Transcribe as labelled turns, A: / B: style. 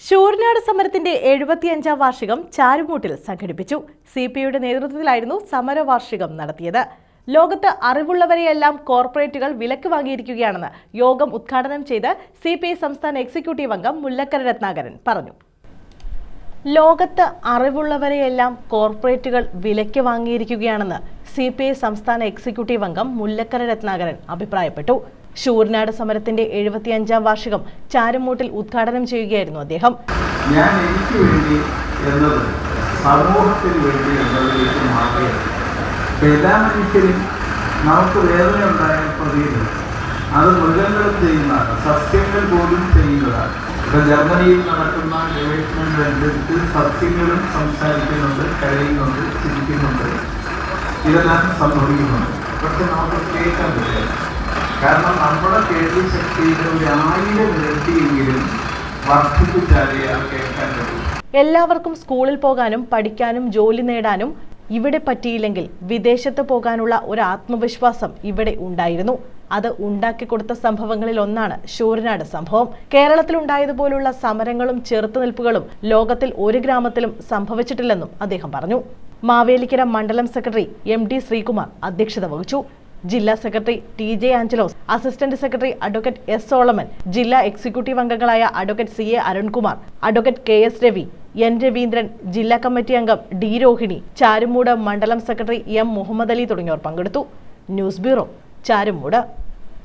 A: ശൂരനാട് സമരത്തിന്റെ 75ാം വാർഷികം ചാരുമൂട്ടിൽ സംഘടിപ്പിച്ചു. സിപിഐയുടെ നേതൃത്വത്തിലായിരുന്നു സമരവാർഷികം നടത്തിയത്. ലോകത്ത് അറിവുള്ളവരെയെല്ലാം കോർപ്പറേറ്റുകൾ വിലക്ക് വാങ്ങിയിരിക്കുകയാണെന്ന് യോഗം ഉദ്ഘാടനം ചെയ്ത് സിപിഐ സംസ്ഥാന എക്സിക്യൂട്ടീവ് അംഗം മുല്ലക്കര രത്നാകരൻ പറഞ്ഞു. ലോകത്ത് അറിവുള്ളവരെയെല്ലാം കോർപ്പറേറ്റുകൾ വിലക്ക് വാങ്ങിയിരിക്കുകയാണെന്ന് സിപിഐ സംസ്ഥാന എക്സിക്യൂട്ടീവ് അംഗം മുല്ലക്കര രത്നാകരൻ അഭിപ്രായപ്പെട്ടു. ശൂരനാട് സമരത്തിന്റെ 75ാം വാർഷികം ചാരുമൂട്ടിൽ ഉദ്ഘാടനം ചെയ്യുകയായിരുന്നു അദ്ദേഹം.
B: ഞാൻ എനിക്ക് വേണ്ടി എന്നത് സമൂഹത്തിന് വേണ്ടി എന്നതിലേക്ക് മാറുകയാണ്. എല്ലാ മനുഷ്യരും നമുക്ക് വേദന ഉണ്ടായാൽ പ്രതികരിക്കും. അത് മൃഗങ്ങളും ചെയ്യുന്നതാണ്, സസ്യങ്ങൾ പോലും ചെയ്യുന്നതാണ്. ഇപ്പം ജർമ്മനിയിൽ നടക്കുന്ന ഗവേഷണങ്ങളനുസരിച്ച് സസ്യങ്ങളും സംസാരിക്കുന്നുണ്ട്, കരയുന്നുണ്ട്, ചിരിക്കുന്നുണ്ട്, ഇതെല്ലാം സംഭവിക്കുന്നുണ്ട്. പക്ഷെ നമുക്ക് കേൾക്കാൻ പറ്റില്ല. കാരണം നമ്മുടെ കേൾവി ശക്തിയുടെ 1000 ഇരട്ടിയെങ്കിലും വർദ്ധിപ്പിച്ചാലേ അത് കേൾക്കാൻ പറ്റും.
A: എല്ലാവർക്കും സ്കൂളിൽ പോകാനും പഠിക്കാനും ജോലി നേടാനും ഇവിടെ പറ്റിയില്ലെങ്കിൽ വിദേശത്ത് പോകാനുള്ള ഒരു ആത്മവിശ്വാസം ഇവിടെ ഉണ്ടായിരുന്നു. അത് ഉണ്ടാക്കിക്കൊടുത്ത സംഭവങ്ങളിൽ ഒന്നാണ് ശൂരനാട് സംഭവം. കേരളത്തിലുണ്ടായതുപോലുള്ള സമരങ്ങളും ചെറുത്തുനിൽപ്പുകളും ലോകത്തിൽ ഒരു ഗ്രാമത്തിലും സംഭവിച്ചിട്ടില്ലെന്നും അദ്ദേഹം പറഞ്ഞു. മാവേലിക്കര മണ്ഡലം സെക്രട്ടറി MD ശ്രീകുമാർ അധ്യക്ഷത വഹിച്ചു. ജില്ലാ secretary TJ Angelos, assistant secretary advocate S Solomon, ജില്ലാ എക്സിക്യൂട്ടീവ് അംഗങ്ങളായ advocate CA Arunkumar, advocate KS Ravi, N Raveendran, ജില്ലാ കമ്മിറ്റി അംഗം D രോഹിണി, ചാരുമൂട് മണ്ഡലം സെക്രട്ടറി M മുഹമ്മദ് അലി തുടങ്ങിയവർ പങ്കെടുത്തു. News bureau, Charummood.